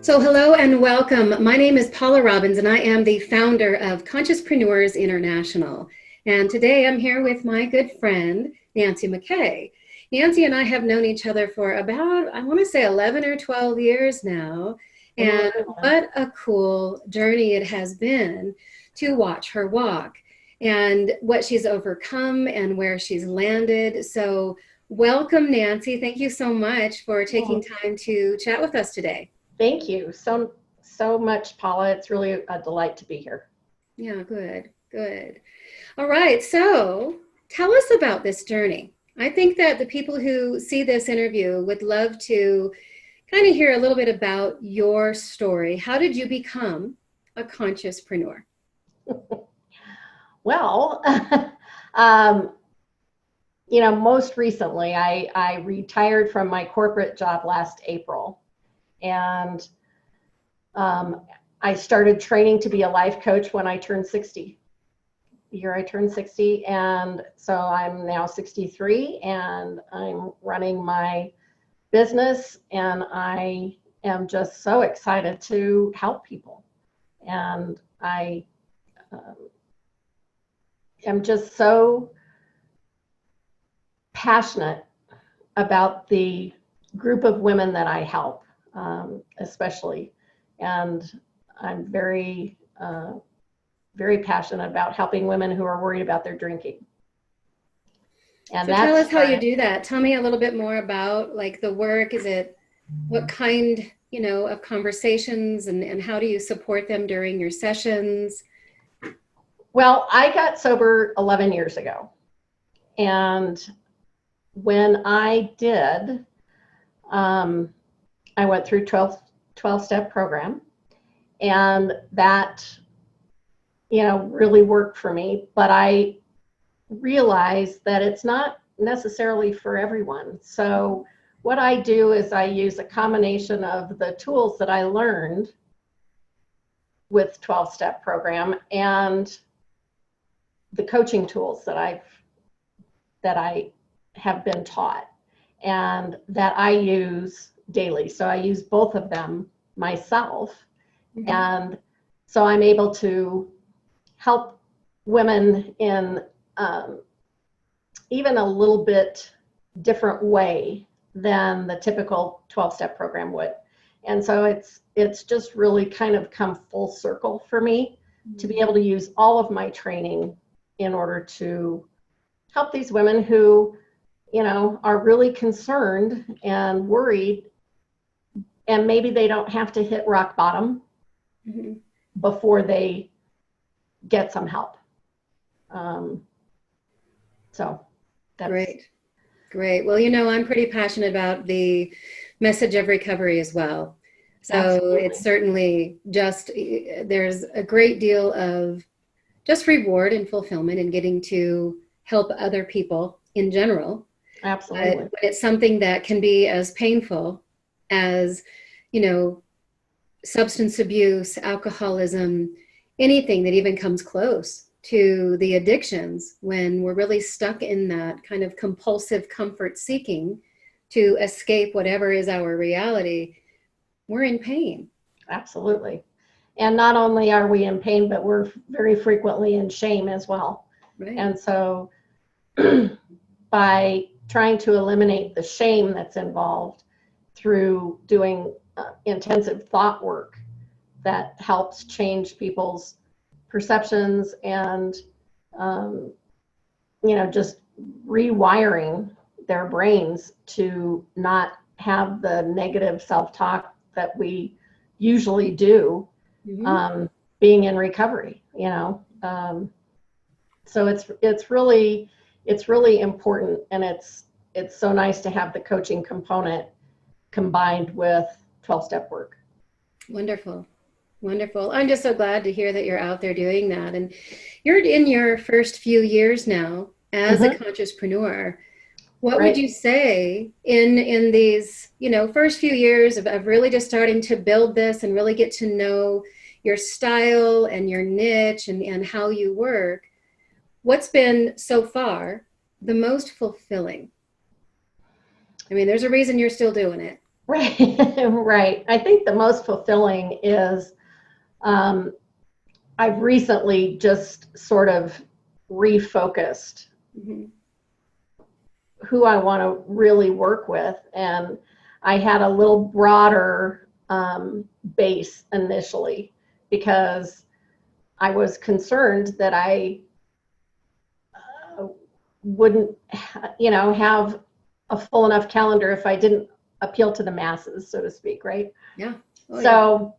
So hello and welcome. My name is Paula Robbins and I am the founder of Consciouspreneurs International. And today I'm here with my good friend, Nancy McKay. Nancy and I have known each other for about, I want to say 11 or 12 years now. And what a cool journey it has been to watch her walk and what she's overcome and where she's landed. So welcome, Nancy. Thank you so much for taking time to chat with us today. Thank you so much, Paula. It's really a delight to be here. Yeah, good. All right, so tell us about this journey. I think that the people who see this interview would love to kind of hear a little bit about your story. How did you become a consciouspreneur? Well, most recently I retired from my corporate job last April. And I started training to be a life coach when I turned 60. The year I turned 60. And so I'm now 63 and I'm running my business and I am just so excited to help people. And I am just so passionate about the group of women that I help. Especially, and I'm very, very passionate about helping women who are worried about their drinking. And so tell us how you do that. Tell me a little bit more about like the work. Is it what kind, of conversations and how do you support them during your sessions? Well, I got sober 11 years ago. And when I did, I went through 12-step program, and that, really worked for me. But I realized that it's not necessarily for everyone. So what I do is I use a combination of the tools that I learned with 12-step program and the coaching tools that I have been taught and that I use daily. So I use both of them myself. Mm-hmm. And so I'm able to help women in even a little bit different way than the typical 12-step program would. And so it's just really kind of come full circle for me. Mm-hmm. To be able to use all of my training in order to help these women who, are really concerned and worried. And maybe they don't have to hit rock bottom. Mm-hmm. Before they get some help. So that's Great. Well, I'm pretty passionate about the message of recovery as well. So absolutely. It's certainly there's a great deal of just reward and fulfillment in getting to help other people in general. Absolutely. But it's something that can be as painful as, substance abuse, alcoholism, anything that even comes close to the addictions when we're really stuck in that kind of compulsive comfort seeking to escape whatever is our reality. We're in pain. Absolutely. And not only are we in pain, but we're very frequently in shame as well. Right. And so by trying to eliminate the shame that's involved through doing intensive thought work that helps change people's perceptions and, just rewiring their brains to not have the negative self-talk that we usually do, mm-hmm. Being in recovery, so it's really important, and it's so nice to have the coaching component combined with 12-step work. Wonderful. I'm just so glad to hear that you're out there doing that. And you're in your first few years now as mm-hmm. a consciouspreneur. What would you say in these, first few years of really just starting to build this and really get to know your style and your niche and how you work? What's been so far the most fulfilling? I mean, there's a reason you're still doing it. Right. Right. I think the most fulfilling is I've recently just sort of refocused who I want to really work with. And I had a little broader base initially because I was concerned that I wouldn't, have a full enough calendar if I didn't appeal to the masses, so to speak, right? Yeah. Oh, so,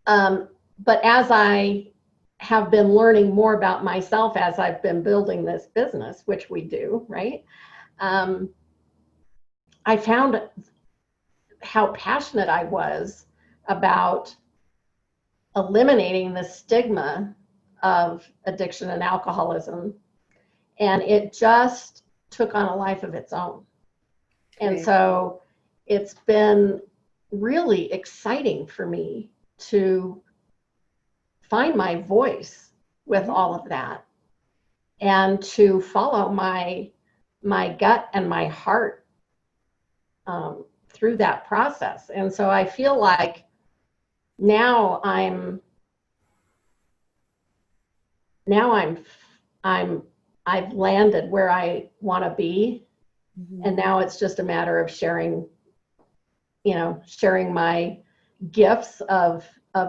but as I have been learning more about myself as I've been building this business, which we do, right? I found how passionate I was about eliminating the stigma of addiction and alcoholism. And it just took on a life of its own. And so it's been really exciting for me to find my voice with all of that and to follow my gut and my heart through that process. And so I feel like now I've landed where I want to be. And now it's just a matter of sharing my gifts of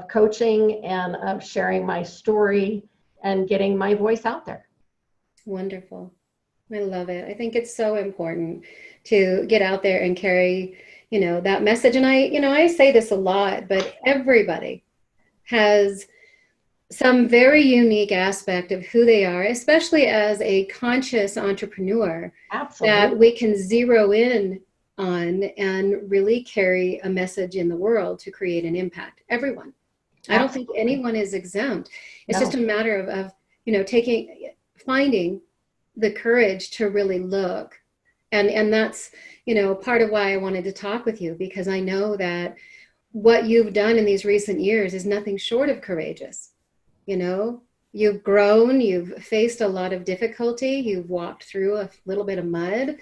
coaching and of sharing my story and getting my voice out there. Wonderful. I love it. I think it's so important to get out there and carry, that message. And I say this a lot, but everybody has some very unique aspect of who they are, especially as a conscious entrepreneur. Absolutely. That we can zero in on and really carry a message in the world to create an impact. Everyone. Absolutely. I don't think anyone is exempt. It's just a matter of finding the courage to really look. And that's, part of why I wanted to talk with you, because I know that what you've done in these recent years is nothing short of courageous. You've grown, you've faced a lot of difficulty, you've walked through a little bit of mud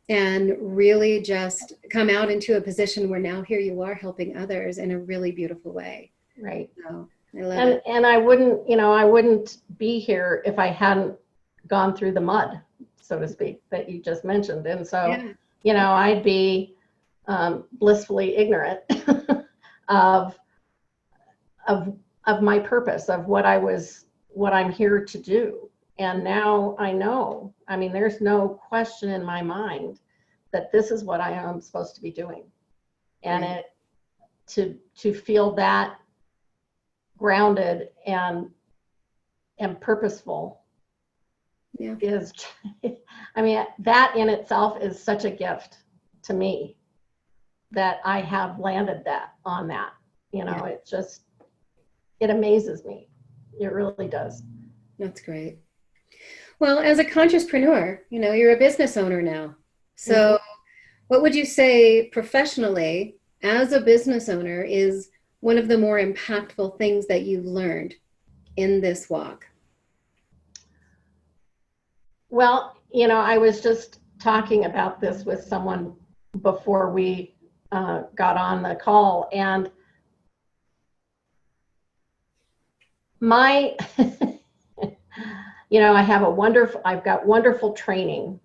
and really just come out into a position where now here you are helping others in a really beautiful way. Right. So I love it. And I wouldn't be here if I hadn't gone through the mud, so to speak, that you just mentioned. And so, I'd be blissfully ignorant of my purpose, of what I'm here to do. And now I know, there's no question in my mind that this is what I am supposed to be doing. And to feel that grounded and purposeful is, that in itself is such a gift to me that I have landed on that. It amazes me. It really does. That's great. Well, as a consciouspreneur, you're a business owner now. So what would you say professionally as a business owner is one of the more impactful things that you've learned in this walk? Well, I was just talking about this with someone before we got on the call, and I've got wonderful training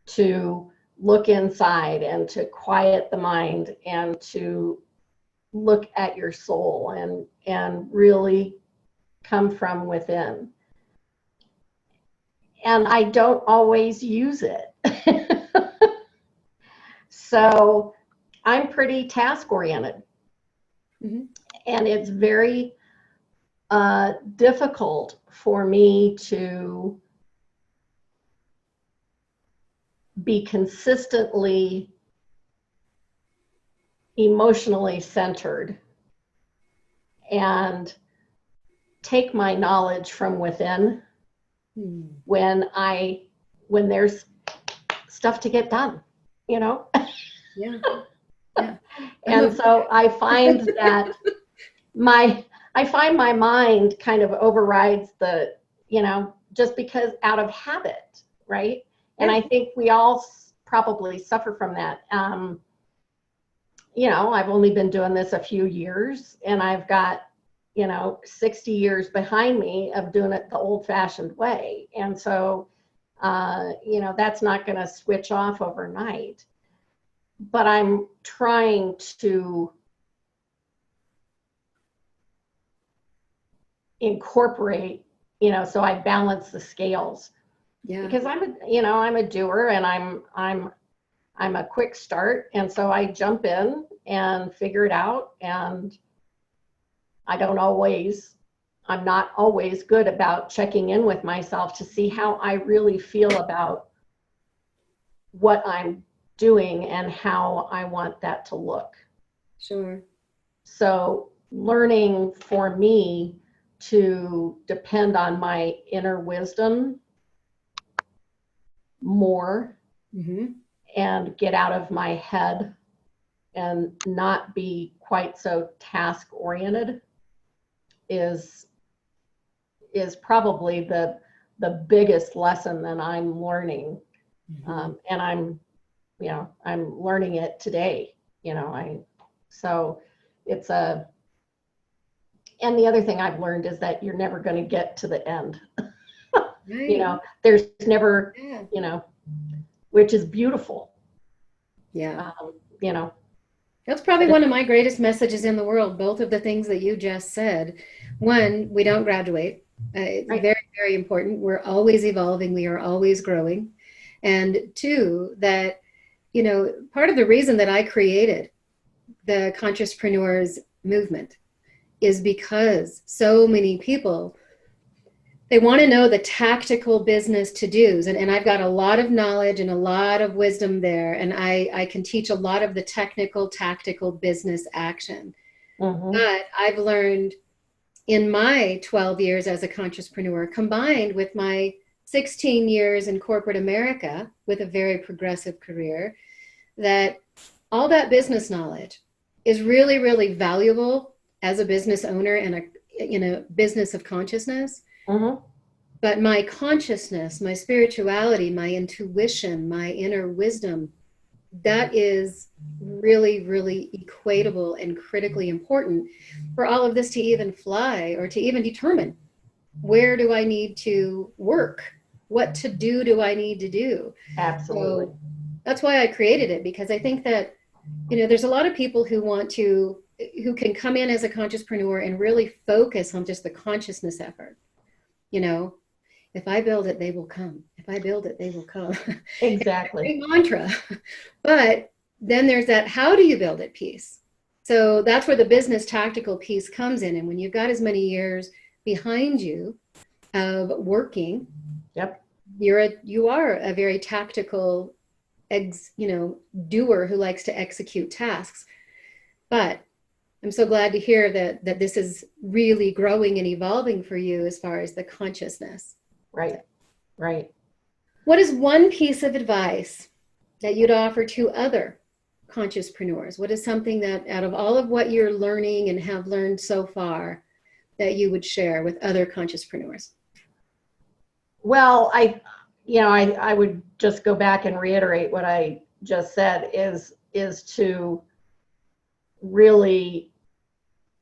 to look inside and to quiet the mind and to look at your soul and really come from within. And I don't always use it. So I'm pretty task oriented. And it's very difficult for me to be consistently emotionally centered and take my knowledge from within when there's stuff to get done, Yeah. And so I find that my mind kind of overrides the, just because out of habit, right? And I think we all probably suffer from that. I've only been doing this a few years, and I've got, 60 years behind me of doing it the old-fashioned way. And so, that's not going to switch off overnight. But I'm trying to incorporate, so I balance the scales. Yeah. Because I'm a doer, and I'm a quick start, and so I jump in and figure it out, and I'm not always good about checking in with myself to see how I really feel about what I'm doing and how I want that to look. Sure. So learning for me to depend on my inner wisdom more, Mm-hmm. and get out of my head and not be quite so task oriented is probably the biggest lesson that I'm learning. Mm-hmm. And I'm learning it today. So it's and the other thing I've learned is that you're never going to get to the end. Right. There's never, Yeah. Which is beautiful. Yeah. You know, That's probably one of my greatest messages in the world, both of the things that you just said. One, we don't graduate. It's right. very, very important. We're always evolving. We are always growing. And two, that, part of the reason that I created the Consciouspreneurs movement is because so many people, they want to know the tactical business to-dos. And I've got a lot of knowledge and a lot of wisdom there. And I can teach a lot of the technical, tactical business action. Mm-hmm. But I've learned in my 12 years as a consciouspreneur, combined with my 16 years in corporate America with a very progressive career, that all that business knowledge is really, really valuable as a business owner and a business of consciousness. Mm-hmm. But my consciousness, my spirituality, my intuition, my inner wisdom, that is really, really equatable and critically important for all of this to even fly, or to even determine where do I need to work? What to do I need to do? Absolutely. So that's why I created it, because I think that, there's a lot of people who can come in as a consciouspreneur and really focus on just the consciousness effort. If I build it, they will come. If I build it, they will come. Exactly. Mantra. But then there's that, how do you build it piece? So that's where the business tactical piece comes in. And when you've got as many years behind you of working, Yep. you are a very tactical, doer who likes to execute tasks. But I'm so glad to hear that this is really growing and evolving for you as far as the consciousness. Right. Right. What is one piece of advice that you'd offer to other consciouspreneurs? What is something that, out of all of what you're learning and have learned so far, that you would share with other consciouspreneurs? Well, I would just go back and reiterate what I just said is to really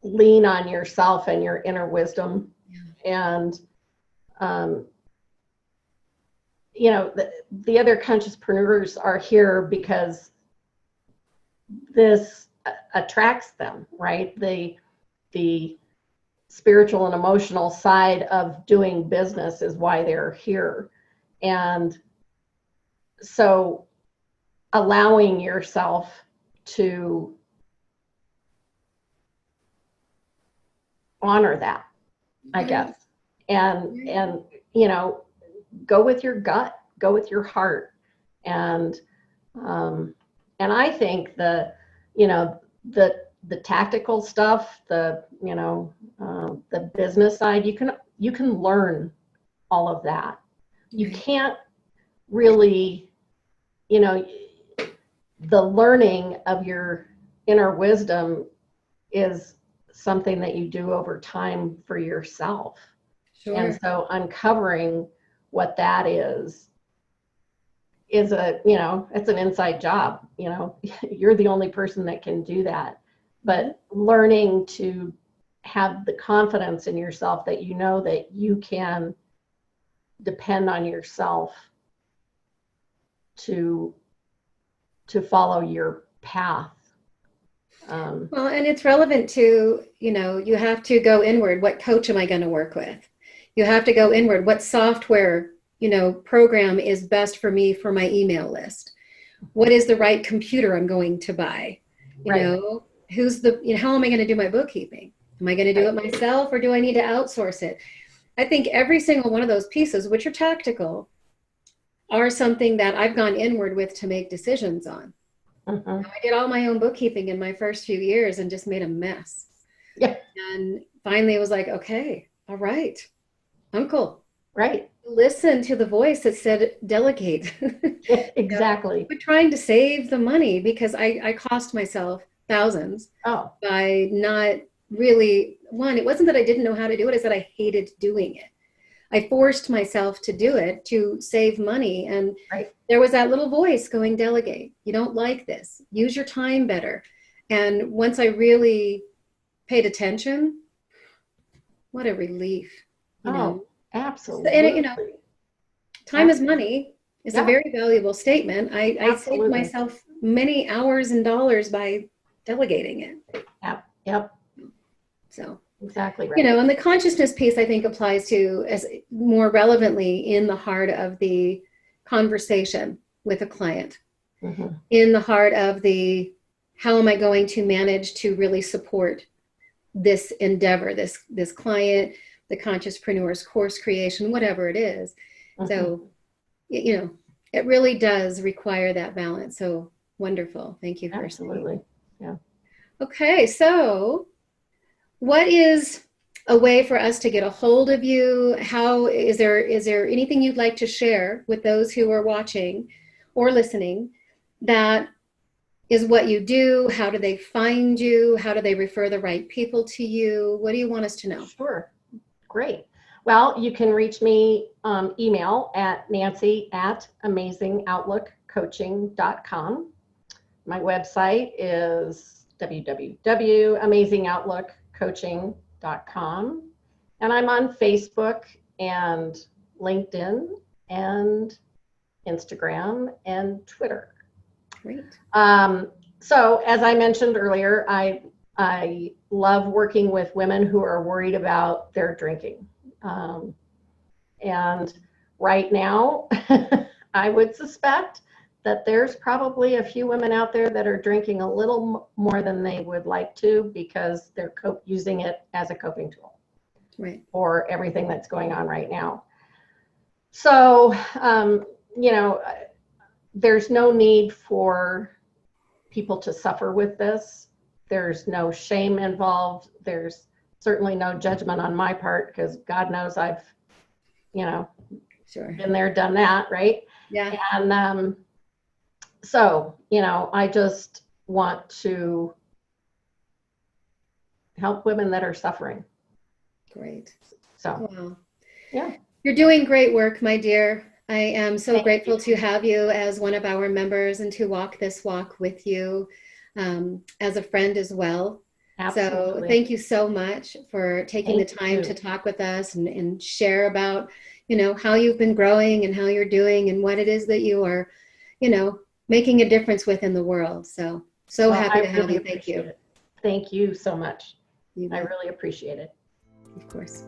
lean on yourself and your inner wisdom. Yeah. And the other consciouspreneurs are here because this attracts them, right? The spiritual and emotional side of doing business is why they're here. And so allowing yourself to honor that, I guess, and go with your gut, go with your heart. And I think the tactical stuff, the business side, you can learn all of that. You can't really, the learning of your inner wisdom is something that you do over time for yourself. Sure. And so uncovering what that is is it's an inside job. You're the only person that can do that. But learning to have the confidence in yourself that that you can depend on yourself to follow your path. Well, and it's relevant to, you have to go inward. What coach am I going to work with? You have to go inward. What software, program is best for me for my email list? What is the right computer I'm going to buy? Right. How am I going to do my bookkeeping? Am I going to do it myself, or do I need to outsource it? I think every single one of those pieces, which are tactical, are something that I've gone inward with to make decisions on. I did all my own bookkeeping in my first few years and just made a mess. Yeah. And finally it was like, okay, all right, uncle. Right. Listen to the voice that said delegate. Exactly. But trying to save the money, because I cost myself thousands by not really, it wasn't that I didn't know how to do it, it's that I hated doing it. I forced myself to do it to save money. And there was that little voice going, delegate. You don't like this. Use your time better. And once I really paid attention, what a relief. Absolutely. And, time is money. It's a very valuable statement. I saved myself many hours and dollars by delegating it. Yep. So exactly right. And the consciousness piece, I think, applies to as more relevantly in the heart of the conversation with a client, in the heart of how am I going to manage to really support this endeavor, this client, the consciouspreneurs course creation, whatever it is. So, it really does require that balance. So wonderful. Thank you for Absolutely. Yeah. Okay. So what is a way for us to get a hold of you? How is there anything you'd like to share with those who are watching or listening that is what you do? How do they find you? How do they refer the right people to you? What do you want us to know? Sure. Great. Well, you can reach me email at nancy@amazingoutlookcoaching.com. My website is www.amazingoutlookcoaching.com. And I'm on Facebook and LinkedIn and Instagram and Twitter. Great. So as I mentioned earlier, I love working with women who are worried about their drinking. And right now, I would suspect that there's probably a few women out there that are drinking a little more than they would like to because they're using it as a coping tool for everything that's going on right now. So, there's no need for people to suffer with this. There's no shame involved. There's certainly no judgment on my part because God knows I've, been there, done that, right? Yeah. And so, I just want to help women that are suffering. Great. So, wow. Yeah. You're doing great work, my dear. I am so grateful to have you as one of our members and to walk this walk with you as a friend as well. Absolutely. So thank you so much for taking the time to talk with us and share about, how you've been growing and how you're doing and what it is that you are, making a difference with in the world. So happy to have you. Thank you. Thank you so much. I really appreciate it. Of course.